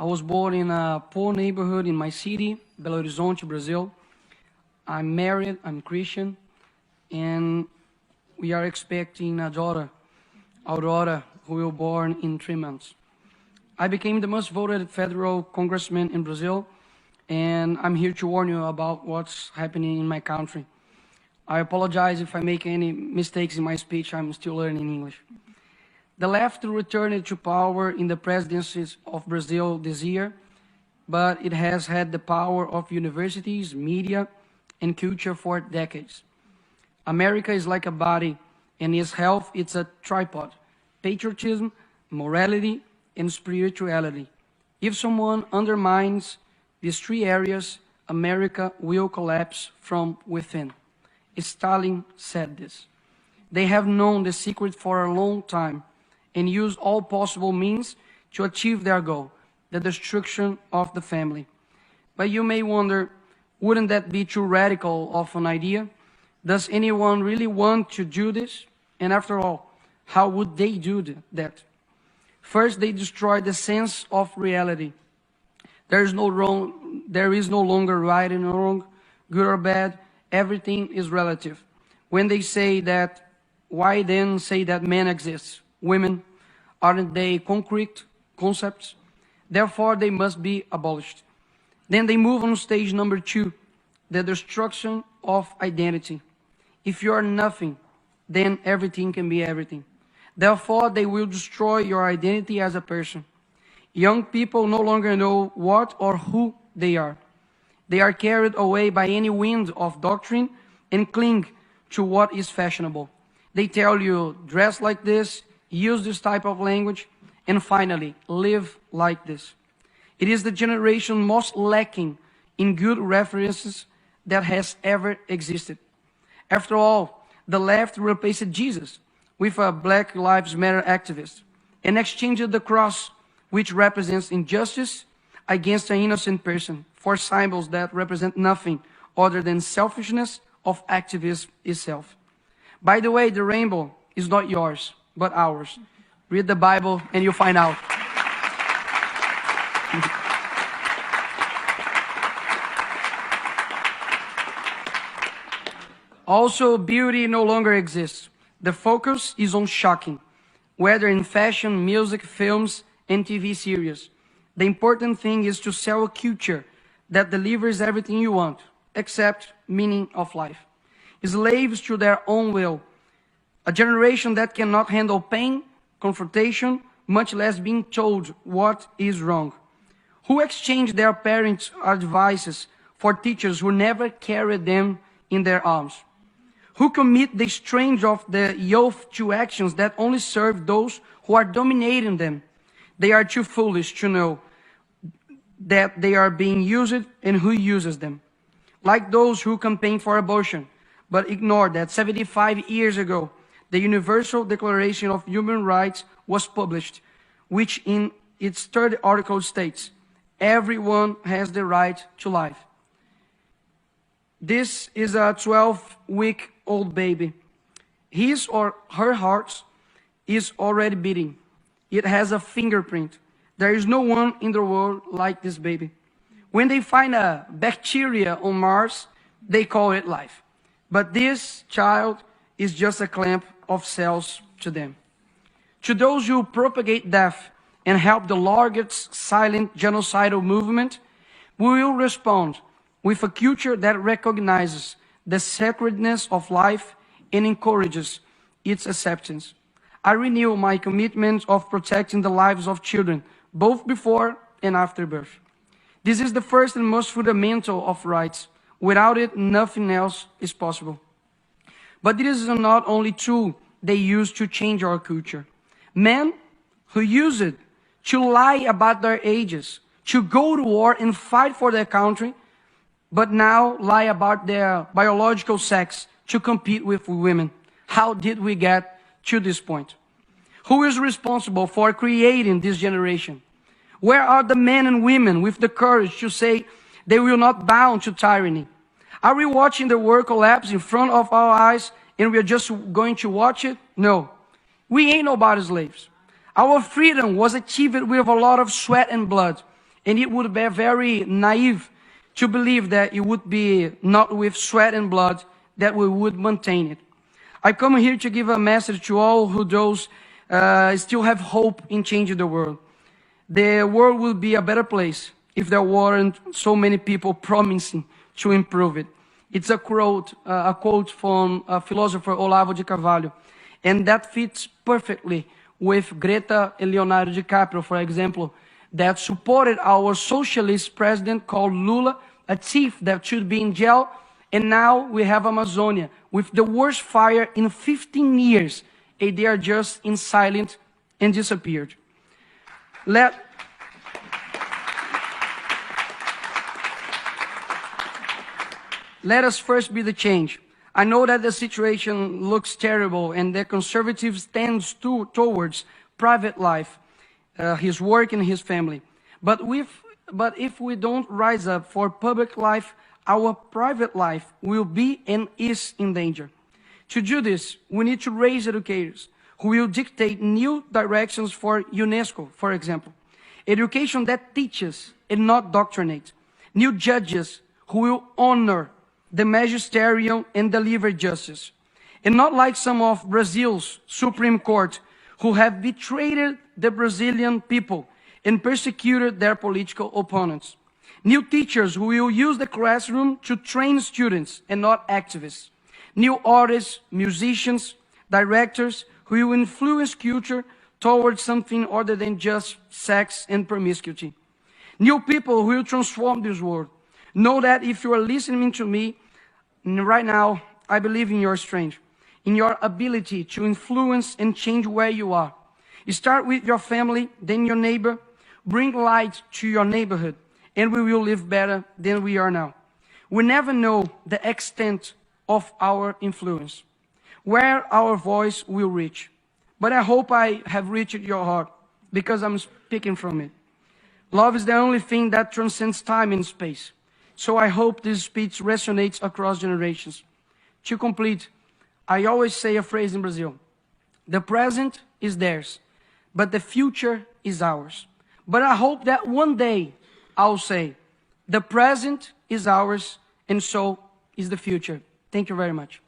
I was born in a poor neighborhood in my city, Belo Horizonte, Brazil. I'm married, I'm Christian, and we are expecting a daughter, Aurora, who will be born in 3 months. I became the most voted federal congressman in Brazil, and I'm here to warn you about what's happening in my country. I apologize if I make any mistakes in my speech. I'm still learning English. The left returned to power in the presidencies of Brazil this year, but it has had the power of universities, media, and culture for decades. America is like a body, and its health is a tripod: patriotism, morality, and spirituality. If someone undermines these 3 areas, America will collapse from within. Stalin said this. They have known the secret for a long time and use all possible means to achieve their goal, the destruction of the family. But you may wonder, wouldn't that be too radical of an idea? Does anyone really want to do this? And after all, how would they do that? First, they destroy the sense of reality. There is no longer right and wrong, good or bad. Everything is relative. When they say that, why then say that man exists? Women, aren't they concrete concepts? Therefore, they must be abolished. Then they move on stage number 2, the destruction of identity. If you are nothing, then everything can be everything. Therefore, they will destroy your identity as a person. Young people no longer know what or who they are. They are carried away by any wind of doctrine and cling to what is fashionable. They tell you, dress like this, use this type of language, and finally, live like this. It is the generation most lacking in good references that has ever existed. After all, the left replaced Jesus with a Black Lives Matter activist and exchanged the cross, which represents injustice, against an innocent person for symbols that represent nothing other than selfishness of activism itself. By the way, the rainbow is not yours, but ours. Read the Bible and you'll find out. Also, beauty no longer exists. The focus is on shocking, whether in fashion, music, films, and TV series. The important thing is to sell a culture that delivers everything you want, except meaning of life. Slaves to their own will. A generation that cannot handle pain, confrontation, much less being told what is wrong. Who exchange their parents' advices for teachers who never carried them in their arms? Who commit the strange of the youth to actions that only serve those who are dominating them? They are too foolish to know that they are being used and who uses them. Like those who campaign for abortion, but ignore that 75 years ago, the Universal Declaration of Human Rights was published, which in its 3rd article states, everyone has the right to life. This is a 12-week-old baby. His or her heart is already beating. It has a fingerprint. There is no one in the world like this baby. When they find a bacteria on Mars, they call it life. But this child is just a clump of cells to them. To those who propagate death and help the largest silent genocidal movement, we will respond with a culture that recognizes the sacredness of life and encourages its acceptance. I renew my commitment of protecting the lives of children, both before and after birth. This is the first and most fundamental of rights. Without it, nothing else is possible. But it is not only tool they use to change our culture. Men who use it to lie about their ages, to go to war and fight for their country, but now lie about their biological sex to compete with women. How did we get to this point? Who is responsible for creating this generation? Where are the men and women with the courage to say they will not bow to tyranny? Are we watching the world collapse in front of our eyes and we are just going to watch it? No. We ain't nobody's slaves. Our freedom was achieved with a lot of sweat and blood. And it would be very naive to believe that it would be not with sweat and blood that we would maintain it. I come here to give a message to all who those still have hope in changing the world. The world will be a better place if there weren't so many people promising to improve it. It's a quote from philosopher Olavo de Carvalho, and that fits perfectly with Greta and Leonardo DiCaprio, for example, that supported our socialist president called Lula, a thief that should be in jail, and now we have Amazonia with the worst fire in 15 years, and they are just in silence and disappeared. Let us first be the change. I know that the situation looks terrible and that conservatives tend towards private life, his work and his family. But if we don't rise up for public life, our private life will be and is in danger. To do this, we need to raise educators who will dictate new directions for UNESCO, for example. Education that teaches and not doctrinates. New judges who will honor the magisterium and deliver justice. And not like some of Brazil's Supreme Court who have betrayed the Brazilian people and persecuted their political opponents. New teachers who will use the classroom to train students and not activists. New artists, musicians, directors who will influence culture towards something other than just sex and promiscuity. New people who will transform this world. Know that if you are listening to me right now, I believe in your strength, in your ability to influence and change where you are. You start with your family, then your neighbor. Bring light to your neighborhood, and we will live better than we are now. We never know the extent of our influence, where our voice will reach. But I hope I have reached your heart, because I'm speaking from it. Love is the only thing that transcends time and space. So I hope this speech resonates across generations. To complete, I always say a phrase in Brazil. The present is theirs, but the future is ours. But I hope that one day I'll say, the present is ours, and so is the future. Thank you very much.